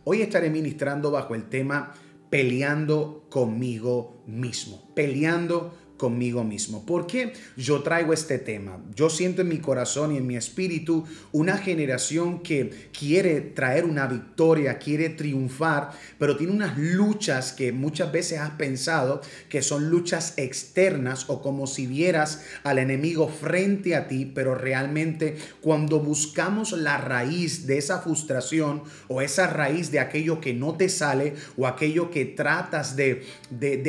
Hoy estaré ministrando bajo el tema peleando conmigo mismo, peleando conmigo mismo. ¿Por qué yo traigo este tema? Yo siento en mi corazón y en mi espíritu una generación que quiere traer una victoria, quiere triunfar, pero tiene unas luchas que muchas veces has pensado que son luchas externas o como si vieras al enemigo frente a ti, pero realmente cuando buscamos la raíz de esa frustración o esa raíz de aquello que no te sale o aquello que tratas de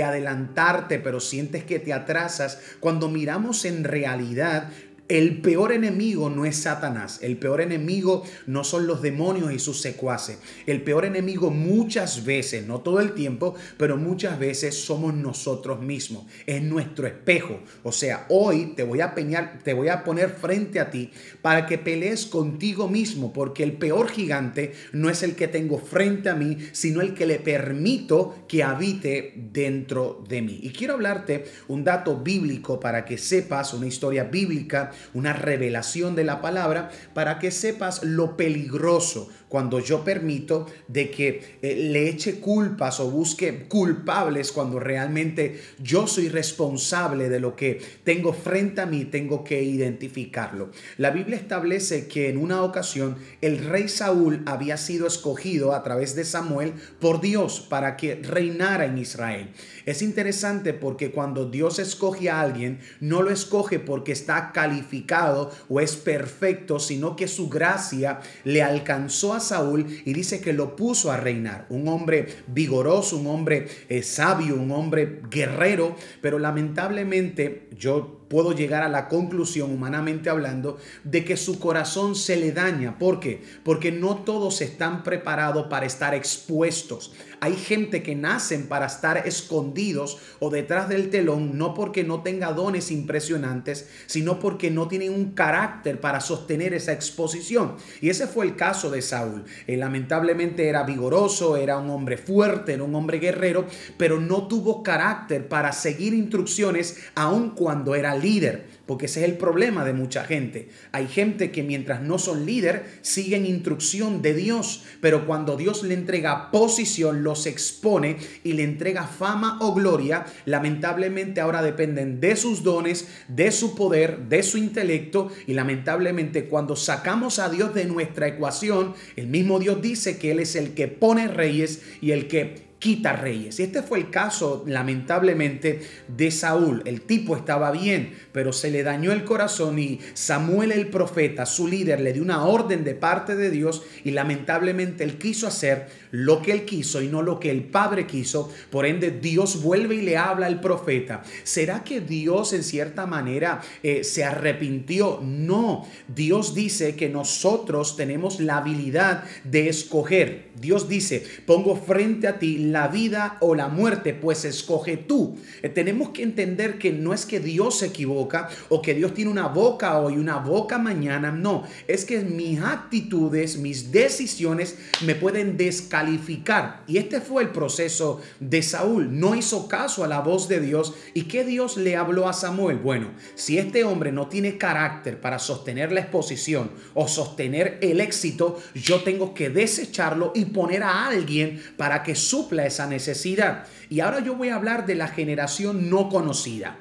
adelantarte, pero sientes que te atrasas, cuando miramos en realidad, el peor enemigo no es Satanás. El peor enemigo no son los demonios y sus secuaces. El peor enemigo muchas veces, no todo el tiempo, pero muchas veces somos nosotros mismos. Es nuestro espejo. O sea, hoy te voy a poner frente a ti para que pelees contigo mismo, porque el peor gigante no es el que tengo frente a mí, sino el que le permito que habite dentro de mí. Y quiero hablarte un dato bíblico para que sepas, una historia bíblica, una revelación de la palabra, para que sepas lo peligroso cuando yo permito de que le eche culpas o busque culpables cuando realmente yo soy responsable de lo que tengo frente a mí, tengo que identificarlo. La Biblia establece que en una ocasión el rey Saúl había sido escogido a través de Samuel por Dios para que reinara en Israel. Es interesante porque cuando Dios escoge a alguien, no lo escoge porque está calificado o es perfecto, sino que su gracia le alcanzó a Saúl y dice que lo puso a reinar. Un hombre vigoroso, un hombre sabio, un hombre guerrero, pero lamentablemente yo puedo llegar a la conclusión, humanamente hablando, de que su corazón se le daña. ¿Por qué? Porque no todos están preparados para estar expuestos. Hay gente que nacen para estar escondidos o detrás del telón, no porque no tenga dones impresionantes, sino porque no tienen un carácter para sostener esa exposición. Y ese fue el caso de Saúl. Lamentablemente era vigoroso, era un hombre fuerte, era un hombre guerrero, pero no tuvo carácter para seguir instrucciones aun cuando era líder, porque ese es el problema de mucha gente. Hay gente que mientras no son líder siguen instrucción de Dios, pero cuando Dios le entrega posición, los expone y le entrega fama o gloria, lamentablemente ahora dependen de sus dones, de su poder, de su intelecto, y lamentablemente cuando sacamos a Dios de nuestra ecuación, el mismo Dios dice que Él es el que pone reyes y el que quita reyes. Y este fue el caso, lamentablemente, de Saúl. El tipo estaba bien, pero se le dañó el corazón y Samuel el profeta, su líder, le dio una orden de parte de Dios y lamentablemente él quiso hacer lo que él quiso y no lo que el padre quiso. Por ende, Dios vuelve y le habla al profeta. ¿Será que Dios en cierta manera se arrepintió? No. Dios dice que nosotros tenemos la habilidad de escoger. Dios dice, pongo frente a ti la vida o la muerte, pues escoge tú. Tenemos que entender que no es que Dios se equivoca o que Dios tiene una boca hoy y una boca mañana. No, es que mis actitudes, mis decisiones me pueden descalificar. Y este fue el proceso de Saúl. No hizo caso a la voz de Dios. ¿Y qué Dios le habló a Samuel? Bueno, si este hombre no tiene carácter para sostener la exposición o sostener el éxito, yo tengo que desecharlo y poner a alguien para que supla esa necesidad. Y ahora yo voy a hablar de la generación no conocida.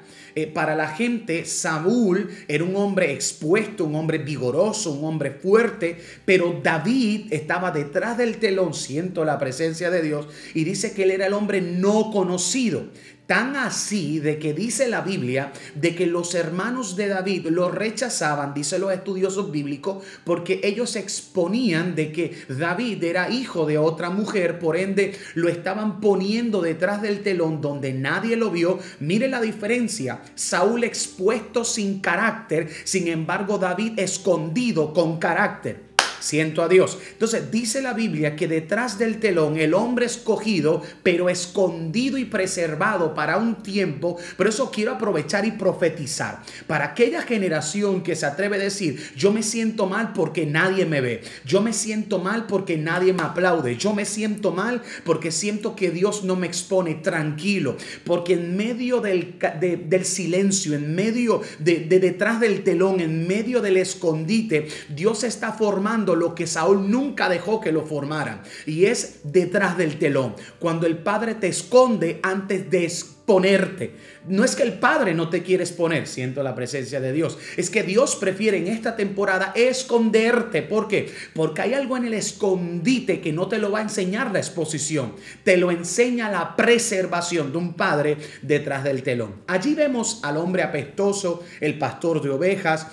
Para la gente, Saúl era un hombre expuesto, un hombre vigoroso, un hombre fuerte, pero David estaba detrás del telón, siento la presencia de Dios, y dice que él era el hombre no conocido. Tan así de que dice la Biblia de que los hermanos de David lo rechazaban, dicen los estudiosos bíblicos, porque ellos exponían de que David era hijo de otra mujer, por ende lo estaban poniendo detrás del telón donde nadie lo vio. Mire la diferencia, Saúl expuesto sin carácter, sin embargo David escondido con carácter. Siento a Dios. Entonces dice la Biblia que detrás del telón el hombre escogido, pero escondido y preservado para un tiempo. Por eso quiero aprovechar y profetizar para aquella generación que se atreve a decir, yo me siento mal porque nadie me ve, yo me siento mal porque nadie me aplaude, yo me siento mal porque siento que Dios no me expone. Tranquilo, porque en medio del silencio, en medio de detrás del telón, en medio del escondite, Dios está formando formando lo que Saúl nunca dejó que lo formaran. Y es detrás del telón. Cuando el Padre te esconde antes de exponerte. No es que el Padre no te quiere exponer, siento la presencia de Dios. Es que Dios prefiere en esta temporada esconderte. ¿Por qué? Porque hay algo en el escondite que no te lo va a enseñar la exposición. Te lo enseña la preservación de un padre detrás del telón. Allí vemos al hombre apestoso, el pastor de ovejas,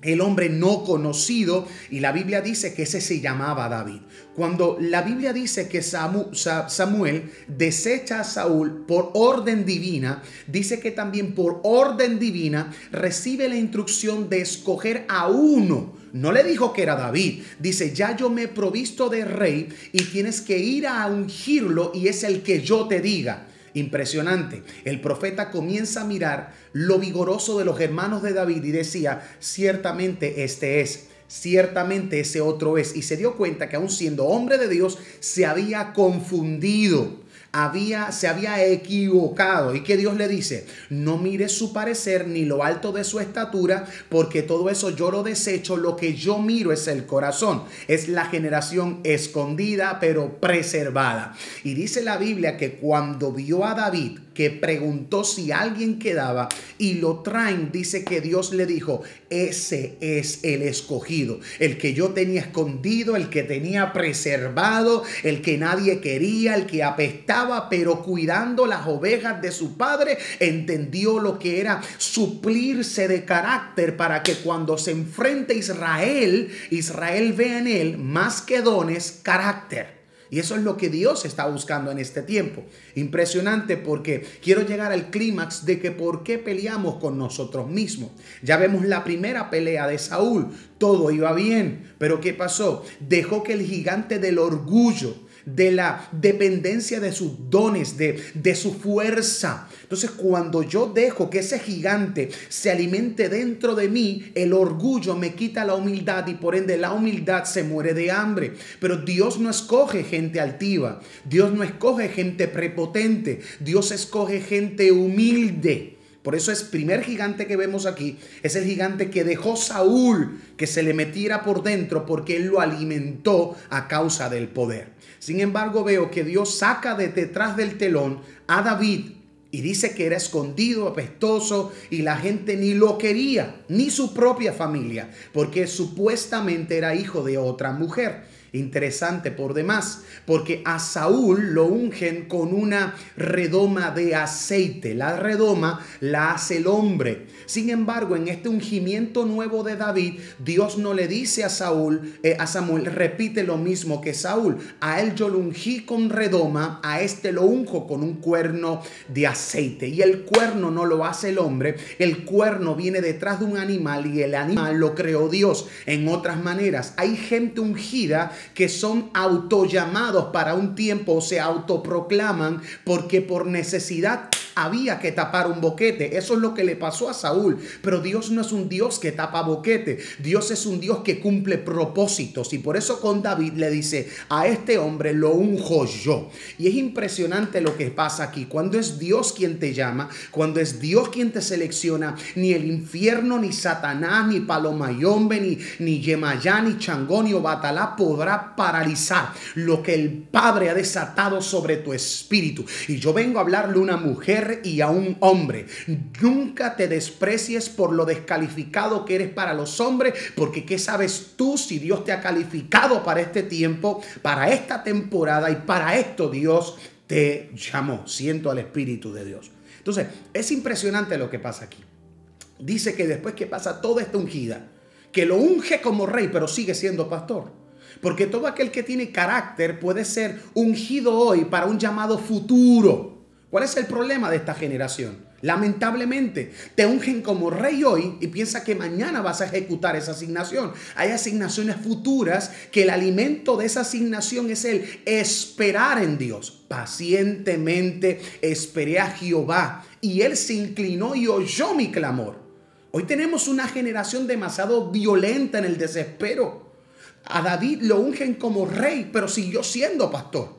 el hombre no conocido, y la Biblia dice que ese se llamaba David. Cuando la Biblia dice que Samuel desecha a Saúl por orden divina, dice que también por orden divina recibe la instrucción de escoger a uno. No le dijo que era David. Dice, ya yo me he provisto de rey y tienes que ir a ungirlo y es el que yo te diga. Impresionante. El profeta comienza a mirar lo vigoroso de los hermanos de David y decía, ciertamente este es, ciertamente ese otro es. Y se dio cuenta que aun siendo hombre de Dios, se había confundido. Se había equivocado. Y que Dios le dice, no mires su parecer ni lo alto de su estatura, porque todo eso yo lo desecho. Lo que yo miro es el corazón. Es la generación escondida pero preservada. Y dice la Biblia que cuando vio a David, que preguntó si alguien quedaba y lo traen, dice que Dios le dijo, ese es el escogido, el que yo tenía escondido, el que tenía preservado, el que nadie quería, el que apestaba, pero cuidando las ovejas de su padre, entendió lo que era suplirse de carácter para que cuando se enfrente Israel, Israel vea en él más que dones, carácter. Y eso es lo que Dios está buscando en este tiempo. Impresionante, porque quiero llegar al clímax de que por qué peleamos con nosotros mismos. Ya vemos la primera pelea de Saúl. Todo iba bien. Pero ¿qué pasó? Dejó que el gigante del orgullo, de la dependencia de sus dones, de su fuerza. Entonces, cuando yo dejo que ese gigante se alimente dentro de mí, el orgullo me quita la humildad y por ende la humildad se muere de hambre. Pero Dios no escoge gente altiva. Dios no escoge gente prepotente. Dios escoge gente humilde. Por eso es primer gigante que vemos aquí, es el gigante que dejó Saúl que se le metiera por dentro porque él lo alimentó a causa del poder. Sin embargo, veo que Dios saca de detrás del telón a David y dice que era escondido, apestoso y la gente ni lo quería, ni su propia familia, porque supuestamente era hijo de otra mujer. Interesante por demás, porque a Saúl lo ungen con una redoma de aceite. La redoma la hace el hombre. Sin embargo, en este ungimiento nuevo de David, Dios no le dice a Samuel, repite lo mismo que Saúl. A él yo lo ungí con redoma, a este lo unjo con un cuerno de aceite. Y el cuerno no lo hace el hombre, el cuerno viene detrás de un animal y el animal lo creó Dios. En otras maneras, hay gente ungida que son autollamados para un tiempo o se autoproclaman porque por necesidad había que tapar un boquete. Eso es lo que le pasó a Saúl. Pero Dios no es un Dios que tapa boquete. Dios es un Dios que cumple propósitos. Y por eso con David le dice, a este hombre lo unjo yo. Y es impresionante lo que pasa aquí. Cuando es Dios quien te llama, cuando es Dios quien te selecciona, ni el infierno, ni Satanás, ni Palomayombe, ni Yemayá, ni Changón, ni Obatalá podrá paralizar lo que el Padre ha desatado sobre tu espíritu. Y yo vengo a hablarle a una mujer y a un hombre. Nunca te desprecies por lo descalificado que eres para los hombres, porque ¿qué sabes tú si Dios te ha calificado para este tiempo, para esta temporada y para esto Dios te llamó? Siento al Espíritu de Dios. Entonces, es impresionante lo que pasa aquí. Dice que después que pasa toda esta ungida, que lo unge como rey, pero sigue siendo pastor. Porque todo aquel que tiene carácter puede ser ungido hoy para un llamado futuro. ¿Cuál es el problema de esta generación? Lamentablemente, te ungen como rey hoy y piensa que mañana vas a ejecutar esa asignación. Hay asignaciones futuras que el alimento de esa asignación es el esperar en Dios. Pacientemente esperé a Jehová y él se inclinó y oyó mi clamor. Hoy tenemos una generación demasiado violenta en el desespero. A David lo ungen como rey, pero siguió siendo pastor.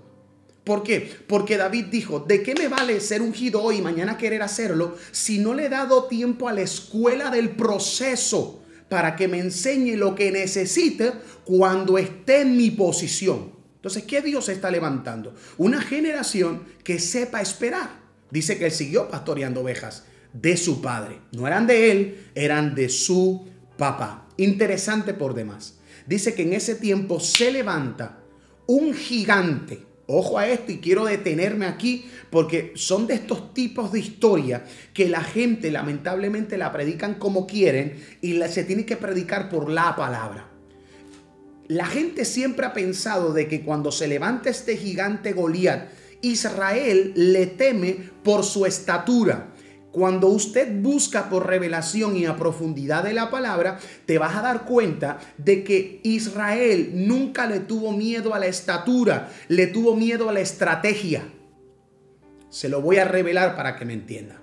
¿Por qué? Porque David dijo, ¿de qué me vale ser ungido hoy y mañana querer hacerlo si no le he dado tiempo a la escuela del proceso para que me enseñe lo que necesite cuando esté en mi posición. Entonces, ¿qué Dios está levantando? Una generación que sepa esperar. Dice que él siguió pastoreando ovejas de su padre. No eran de él, eran de su papá. Interesante por demás. Dice que en ese tiempo se levanta un gigante. Ojo a esto, y quiero detenerme aquí porque son de estos tipos de historia que la gente lamentablemente la predican como quieren y se tiene que predicar por la palabra. La gente siempre ha pensado de que cuando se levanta este gigante Goliat, Israel le teme por su estatura. Cuando usted busca por revelación y a profundidad de la palabra, te vas a dar cuenta de que Israel nunca le tuvo miedo a la estatura, le tuvo miedo a la estrategia. Se lo voy a revelar para que me entienda.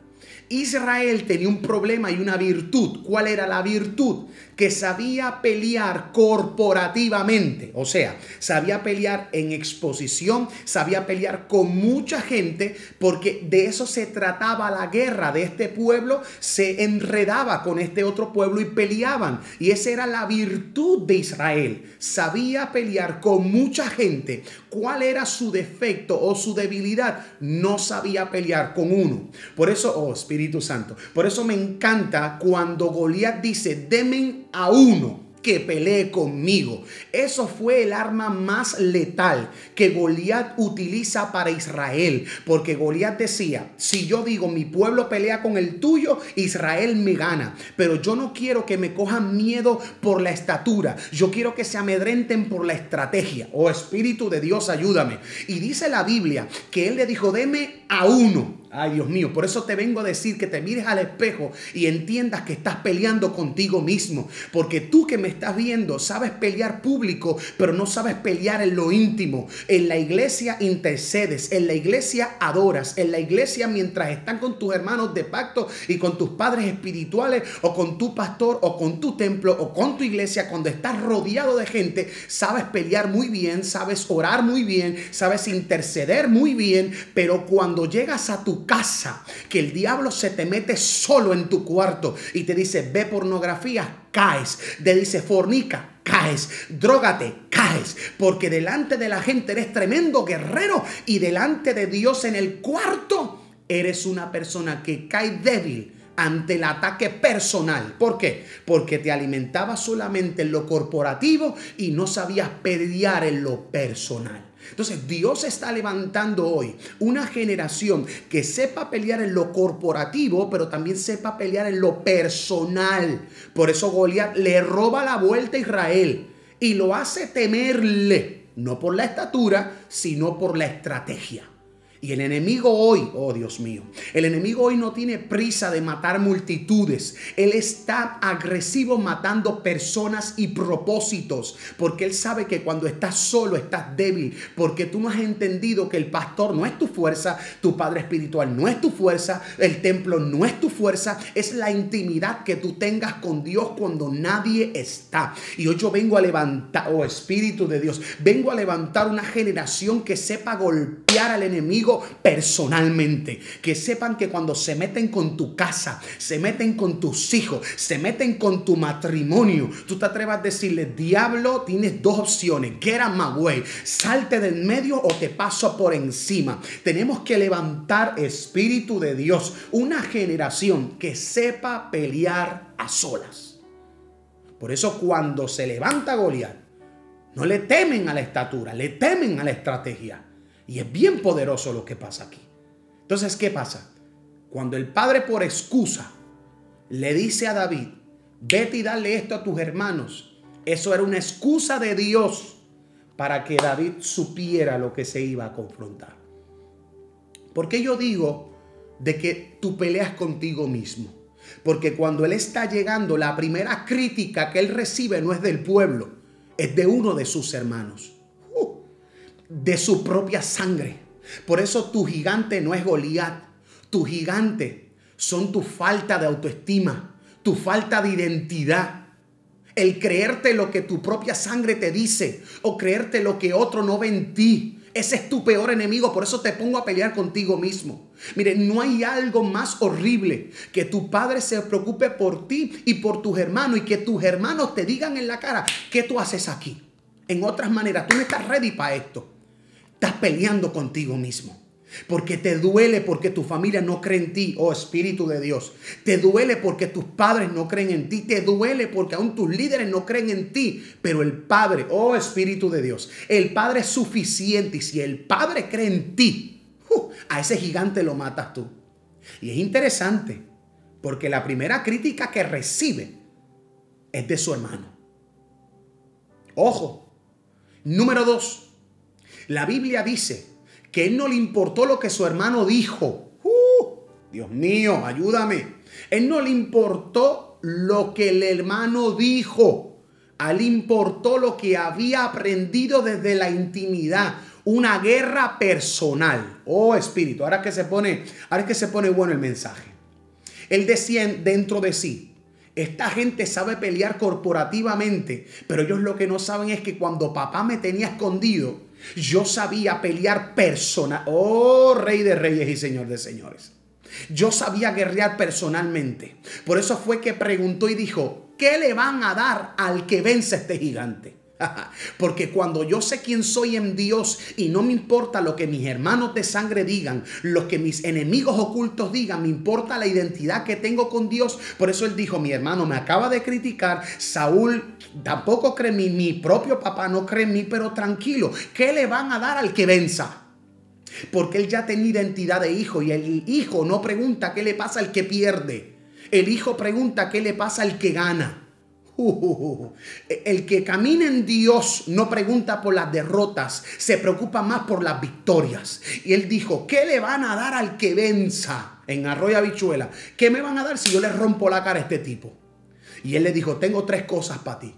Israel tenía un problema y una virtud. ¿Cuál era la virtud? Que sabía pelear corporativamente. O sea, sabía pelear en exposición, sabía pelear con mucha gente, porque de eso se trataba la guerra de este pueblo. Se enredaba con este otro pueblo y peleaban. Y esa era la virtud de Israel. Sabía pelear con mucha gente. ¿Cuál era su defecto o su debilidad? No sabía pelear con uno. Por eso, Espíritu Santo, por eso me encanta cuando Goliat dice, denme a uno que pelee conmigo. Eso fue el arma más letal que Goliat utiliza para Israel, porque Goliat decía, si yo digo mi pueblo pelea con el tuyo, Israel me gana, pero yo no quiero que me cojan miedo por la estatura, yo quiero que se amedrenten por la estrategia. Oh Espíritu de Dios, ayúdame. Y dice la Biblia que él le dijo, deme a uno. Ay, Dios mío, por eso te vengo a decir que te mires al espejo y entiendas que estás peleando contigo mismo. Porque tú que me estás viendo sabes pelear público, pero no sabes pelear en lo íntimo. En la iglesia intercedes, en la iglesia adoras, en la iglesia mientras están con tus hermanos de pacto y con tus padres espirituales o con tu pastor o con tu templo o con tu iglesia, cuando estás rodeado de gente, sabes pelear muy bien, sabes orar muy bien, sabes interceder muy bien, pero cuando llegas a tu casa, que el diablo se te mete solo en tu cuarto y te dice, ve pornografía, caes. Te dice, fornica, caes. Drógate, caes. Porque delante de la gente eres tremendo guerrero y delante de Dios en el cuarto eres una persona que cae débil ante el ataque personal. ¿Por qué? Porque te alimentabas solamente en lo corporativo y no sabías pelear en lo personal. Entonces Dios está levantando hoy una generación que sepa pelear en lo corporativo, pero también sepa pelear en lo personal. Por eso Goliat le roba la vuelta a Israel y lo hace temerle, no por la estatura, sino por la estrategia. Y el enemigo hoy, oh Dios mío, el enemigo hoy no tiene prisa de matar multitudes. Él está agresivo matando personas y propósitos, porque él sabe que cuando estás solo estás débil, porque tú no has entendido que el pastor no es tu fuerza, tu padre espiritual no es tu fuerza, el templo no es tu fuerza, es la intimidad que tú tengas con Dios cuando nadie está. Y hoy yo vengo a levantar, oh Espíritu de Dios, vengo a levantar una generación que sepa golpear al enemigo personalmente, que sepan que cuando se meten con tu casa, se meten con tus hijos, se meten con tu matrimonio, tú te atrevas a decirle, diablo, tienes dos opciones, get out my way, salte del medio o te paso por encima. Tenemos que levantar, Espíritu de Dios, una generación que sepa pelear a solas. Por eso cuando se levanta Goliat, no le temen a la estatura, le temen a la estrategia. Y es bien poderoso lo que pasa aquí. Entonces, ¿qué pasa? Cuando el padre por excusa le dice a David, vete y dale esto a tus hermanos. Eso era una excusa de Dios para que David supiera lo que se iba a confrontar. ¿Por qué yo digo de que tú peleas contigo mismo? Porque cuando él está llegando, la primera crítica que él recibe no es del pueblo, es de uno de sus hermanos. De su propia sangre. Por eso tu gigante no es Goliat. Tu gigante son tu falta de autoestima, tu falta de identidad. El creerte lo que tu propia sangre te dice o creerte lo que otro no ve en ti. Ese es tu peor enemigo. Por eso te pongo a pelear contigo mismo. Mire, no hay algo más horrible que tu padre se preocupe por ti y por tus hermanos y que tus hermanos te digan en la cara, ¿qué tú haces aquí? En otras maneras, tú no estás ready para esto. Estás peleando contigo mismo. Porque te duele porque tu familia no cree en ti, oh Espíritu de Dios. Te duele porque tus padres no creen en ti. Te duele porque aún tus líderes no creen en ti. Pero el Padre, oh Espíritu de Dios, el Padre es suficiente. Y si el Padre cree en ti, a ese gigante lo matas tú. Y es interesante porque la primera crítica que recibe es de su hermano. Ojo. Número 2. La Biblia dice que él no le importó lo que su hermano dijo. Dios mío, ayúdame. Él no le importó lo que el hermano dijo. A él le importó lo que había aprendido desde la intimidad. Una guerra personal. Oh Espíritu, ahora que se pone bueno el mensaje. Él decía dentro de sí, esta gente sabe pelear corporativamente, pero ellos lo que no saben es que cuando papá me tenía escondido, yo sabía pelear personal. Oh, Rey de Reyes y Señor de Señores. Yo sabía guerrear personalmente. Por eso fue que preguntó y dijo, ¿qué le van a dar al que vence a este gigante? Porque cuando yo sé quién soy en Dios y no me importa lo que mis hermanos de sangre digan, lo que mis enemigos ocultos digan, me importa la identidad que tengo con Dios. Por eso él dijo, mi hermano me acaba de criticar, Saúl tampoco cree en mí, mi propio papá no cree en mí, pero tranquilo, ¿qué le van a dar al que venza? Porque él ya tenía identidad de hijo y el hijo no pregunta qué le pasa al que pierde, el hijo pregunta qué le pasa al que gana. El que camina en Dios no pregunta por las derrotas, se preocupa más por las victorias. Y él dijo, ¿qué le van a dar al que venza? En Arroyo Habichuela, ¿qué me van a dar si yo le rompo la cara a este tipo? Y él le dijo, tengo 3 cosas para ti.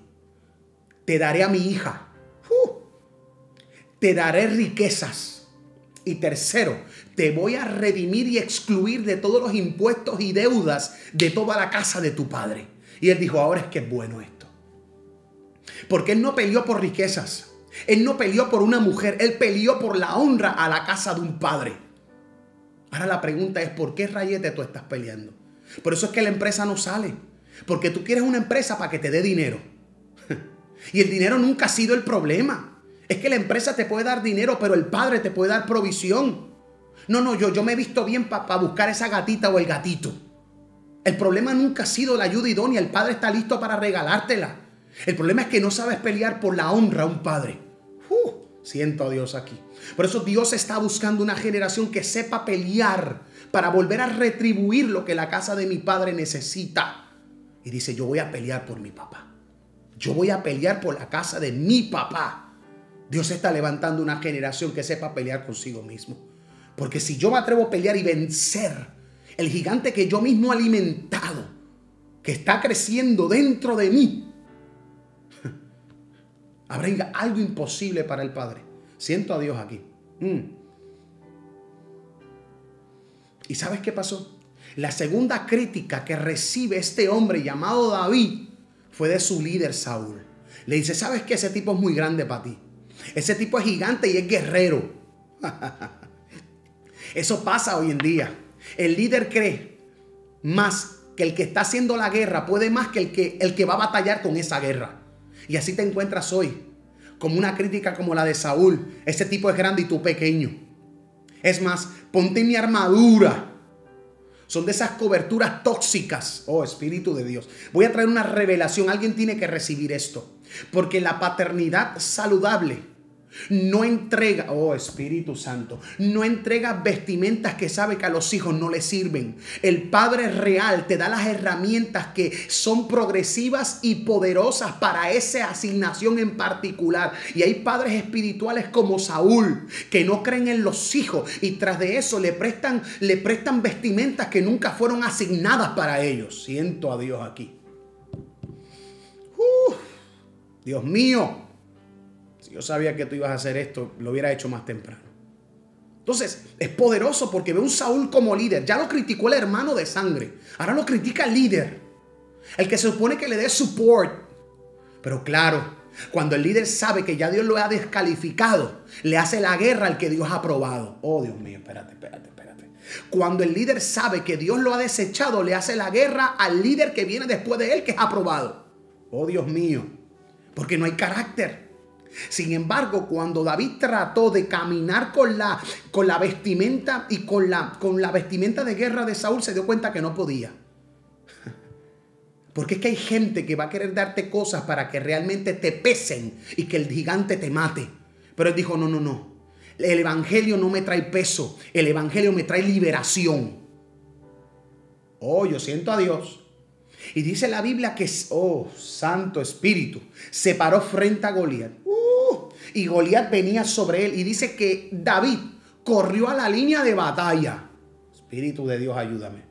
Te daré a mi hija. Te daré riquezas. Y tercero, te voy a redimir y excluir de todos los impuestos y deudas de toda la casa de tu padre. Y él dijo, ahora es que es bueno esto. Porque él no peleó por riquezas. Él no peleó por una mujer. Él peleó por la honra a la casa de un padre. Ahora la pregunta es, ¿por qué rayete tú estás peleando? Por eso es que la empresa no sale. Porque tú quieres una empresa para que te dé dinero. Y el dinero nunca ha sido el problema. Es que la empresa te puede dar dinero, pero el padre te puede dar provisión. No, yo me he visto bien para buscar esa gatita o el gatito. El problema nunca ha sido la ayuda idónea. El padre está listo para regalártela. El problema es que no sabes pelear por la honra a un padre. Siento a Dios aquí. Por eso Dios está buscando una generación que sepa pelear para volver a retribuir lo que la casa de mi padre necesita. Y dice, yo voy a pelear por mi papá. Yo voy a pelear por la casa de mi papá. Dios está levantando una generación que sepa pelear consigo mismo. Porque si yo me atrevo a pelear y vencer el gigante que yo mismo he alimentado, que está creciendo dentro de mí, habrá algo imposible para el Padre. Siento a Dios aquí. ¿Y sabes qué pasó? La segunda crítica que recibe este hombre llamado David fue de su líder Saúl. Le dice, ¿sabes qué? Ese tipo es muy grande para ti. Ese tipo es gigante y es guerrero. Eso pasa hoy en día. El líder cree más que el que está haciendo la guerra puede más que el que va a batallar con esa guerra. Y así te encuentras hoy, como una crítica como la de Saúl. Ese tipo es grande y tú pequeño. Es más, ponte mi armadura. Son de esas coberturas tóxicas. Oh, Espíritu de Dios. Voy a traer una revelación. Alguien tiene que recibir esto. Porque la paternidad saludable no entrega, oh Espíritu Santo, no entrega vestimentas que sabe que a los hijos no les sirven. El Padre real te da las herramientas que son progresivas y poderosas para esa asignación en particular. Y hay padres espirituales como Saúl que no creen en los hijos y tras de eso le prestan vestimentas que nunca fueron asignadas para ellos. Siento a Dios aquí. Dios mío. Si yo sabía que tú ibas a hacer esto, lo hubiera hecho más temprano. Entonces, es poderoso porque ve un Saúl como líder. Ya lo criticó el hermano de sangre. Ahora lo critica el líder. El que se supone que le dé support. Pero claro, Cuando el líder sabe que ya Dios lo ha descalificado, le hace la guerra al que Dios ha aprobado. Oh, Dios mío, espérate. Cuando el líder sabe que Dios lo ha desechado, le hace la guerra al líder que viene después de él, que es aprobado. Oh, Dios mío, porque no hay carácter. Sin embargo, cuando David trató de caminar con la vestimenta y con la vestimenta de guerra de Saúl, se dio cuenta que no podía. Porque es que hay gente que va a querer darte cosas para que realmente te pesen y que el gigante te mate. Pero él dijo, no. El evangelio no me trae peso. El evangelio me trae liberación. Oh, yo siento a Dios. Y dice la Biblia que, oh, Santo Espíritu, se paró frente a Goliat. Y Goliat venía sobre él. Y dice que David corrió a la línea de batalla. Espíritu de Dios, ayúdame.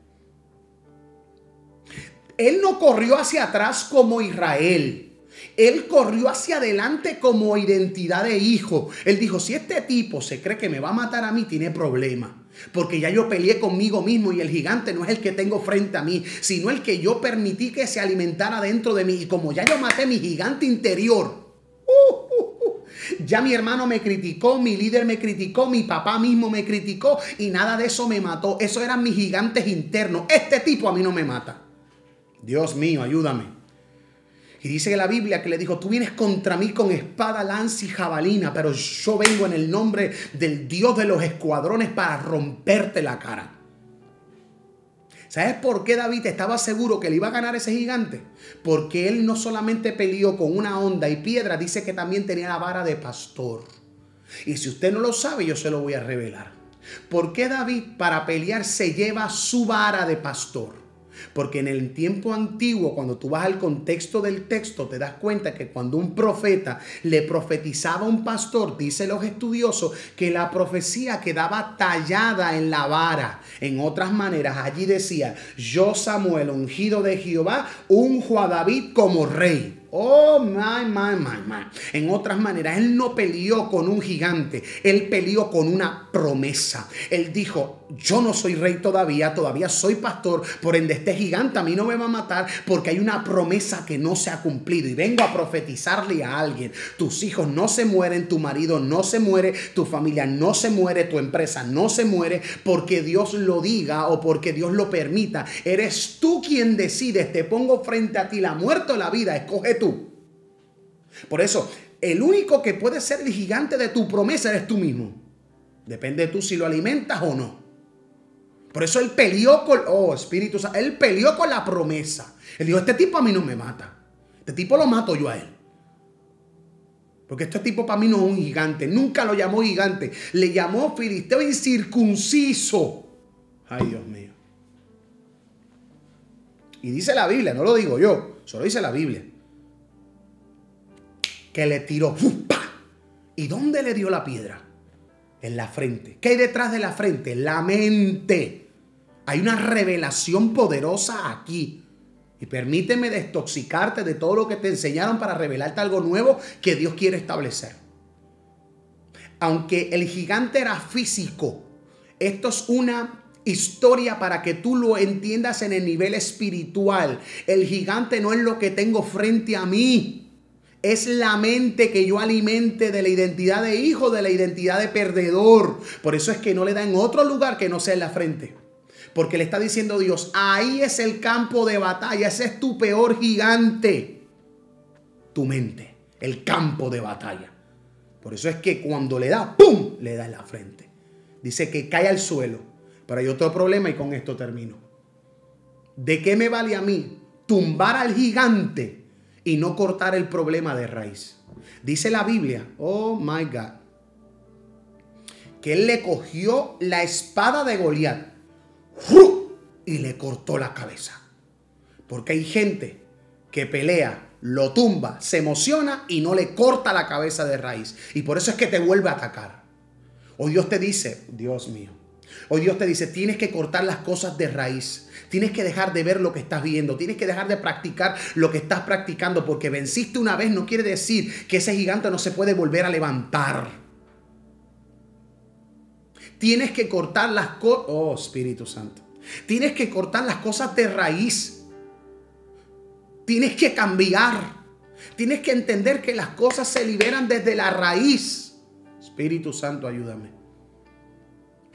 Él no corrió hacia atrás como Israel. Él corrió hacia adelante como identidad de hijo. Él dijo, si este tipo se cree que me va a matar a mí, tiene problema. Porque ya yo peleé conmigo mismo y el gigante no es el que tengo frente a mí, sino el que yo permití que se alimentara dentro de mí. Y como ya yo maté mi gigante interior, ya mi hermano me criticó, mi líder me criticó, mi papá mismo me criticó y nada de eso me mató. Esos eran mis gigantes internos. Este tipo a mí no me mata. Dios mío, ayúdame. Y dice la Biblia que le dijo, tú vienes contra mí con espada, lanza y jabalina, pero yo vengo en el nombre del Dios de los escuadrones para romperte la cara. ¿Sabes por qué David estaba seguro que le iba a ganar ese gigante? Porque él no solamente peleó con una honda y piedra, dice que también tenía la vara de pastor. Y si usted no lo sabe, yo se lo voy a revelar. ¿Por qué David para pelear se lleva su vara de pastor? Porque en el tiempo antiguo, cuando tú vas al contexto del texto, te das cuenta que cuando un profeta le profetizaba a un pastor, dicen los estudiosos, que la profecía quedaba tallada en la vara. En otras maneras, allí decía, yo Samuel, ungido de Jehová, unjo a David como rey. Oh, my. En otras maneras, él no peleó con un gigante, él peleó con una promesa. Él dijo, yo no soy rey todavía soy pastor, por ende este gigante a mí no me va a matar porque hay una promesa que no se ha cumplido. Y vengo a profetizarle a alguien, tus hijos no se mueren, tu marido no se muere, tu familia no se muere, tu empresa no se muere porque Dios lo diga o porque Dios lo permita. Eres tú quien decides, te pongo frente a ti la muerte o la vida, escoge tú. Por eso, el único que puede ser el gigante de tu promesa eres tú mismo. Depende de tú si lo alimentas o no. Por eso él peleó con, Espíritu Santo, él peleó con la promesa. Él dijo, este tipo a mí no me mata. Este tipo lo mato yo a él. Porque este tipo para mí no es un gigante. Nunca lo llamó gigante. Le llamó filisteo incircunciso. Ay, Dios mío. Y dice la Biblia, no lo digo yo, solo dice la Biblia, que le tiró. ¡Pah! ¿Y dónde le dio la piedra? En la frente. ¿Qué hay detrás de la frente? La mente. Hay una revelación poderosa aquí. Y permíteme desintoxicarte de todo lo que te enseñaron para revelarte algo nuevo que Dios quiere establecer. Aunque el gigante era físico, esto es una historia para que tú lo entiendas en el nivel espiritual. El gigante no es lo que tengo frente a mí. Es la mente que yo alimente de la identidad de hijo, de la identidad de perdedor. Por eso es que no le da en otro lugar que no sea en la frente. Porque le está diciendo Dios, ahí es el campo de batalla. Ese es tu peor gigante. Tu mente, el campo de batalla. Por eso es que cuando le da, ¡pum!, le da en la frente. Dice que cae al suelo. Pero hay otro problema y con esto termino. ¿De qué me vale a mí tumbar al gigante y no cortar el problema de raíz? Dice la Biblia, oh my God, que él le cogió la espada de Goliat y le cortó la cabeza. Porque hay gente que pelea, lo tumba, se emociona y no le corta la cabeza de raíz. Y por eso es que te vuelve a atacar. Hoy Dios te dice, Dios mío, hoy Dios te dice, tienes que cortar las cosas de raíz. Tienes que dejar de ver lo que estás viendo. Tienes que dejar de practicar lo que estás practicando. Porque venciste una vez no quiere decir que ese gigante no se puede volver a levantar. Tienes que cortar las cosas. Oh, Espíritu Santo. Tienes que cortar las cosas de raíz. Tienes que cambiar. Tienes que entender que las cosas se liberan desde la raíz. Espíritu Santo, ayúdame.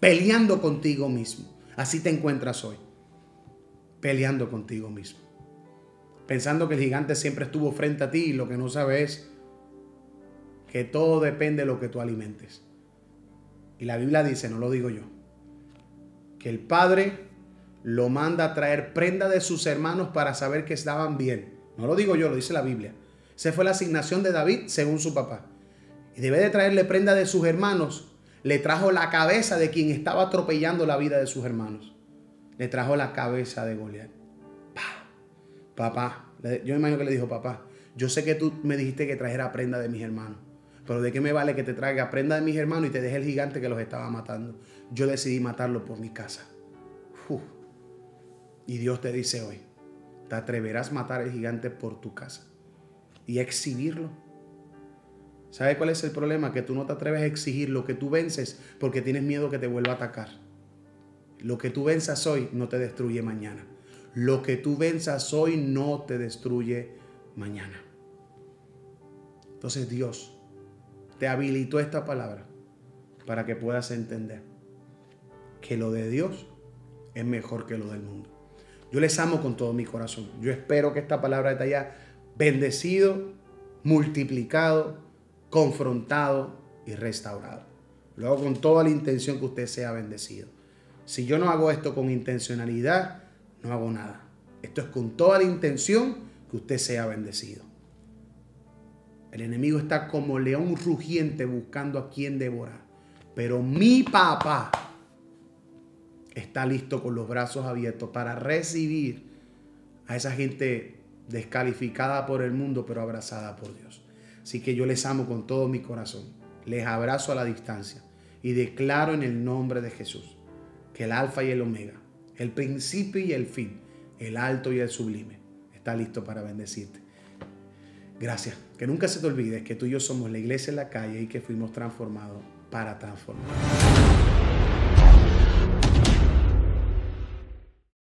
Peleando contigo mismo. Así te encuentras hoy. Peleando contigo mismo. Pensando que el gigante siempre estuvo frente a ti y lo que no sabes es que todo depende de lo que tú alimentes. Y la Biblia dice, no lo digo yo, que el padre lo manda a traer prenda de sus hermanos para saber que estaban bien. No lo digo yo, lo dice la Biblia. Esa fue la asignación de David según su papá. Y debe de traerle prenda de sus hermanos. Le trajo la cabeza de quien estaba atropellando la vida de sus hermanos. Le trajo la cabeza de Goliat. Papá, yo me imagino que le dijo, papá, yo sé que tú me dijiste que trajera prenda de mis hermanos, pero ¿de qué me vale que te traiga prenda de mis hermanos y te deje el gigante que los estaba matando? Yo decidí matarlo por mi casa. Y Dios te dice hoy, ¿te atreverás a matar al gigante por tu casa y exhibirlo? ¿Sabes cuál es el problema? Que tú no te atreves a exigir lo que tú vences porque tienes miedo que te vuelva a atacar. Lo que tú venzas hoy no te destruye mañana. Lo que tú venzas hoy no te destruye mañana. Entonces Dios te habilitó esta palabra para que puedas entender que lo de Dios es mejor que lo del mundo. Yo les amo con todo mi corazón. Yo espero que esta palabra te haya bendecido, multiplicado, confrontado y restaurado. Lo hago con toda la intención que usted sea bendecido. Si yo no hago esto con intencionalidad, no hago nada. Esto es con toda la intención que usted sea bendecido. El enemigo está como león rugiente buscando a quien devorar. Pero mi papá está listo con los brazos abiertos para recibir a esa gente descalificada por el mundo, pero abrazada por Dios. Así que yo les amo con todo mi corazón. Les abrazo a la distancia y declaro en el nombre de Jesús que el alfa y el omega, el principio y el fin, el alto y el sublime, está listo para bendecirte. Gracias. Que nunca se te olvide que tú y yo somos la iglesia en la calle y que fuimos transformados para transformar.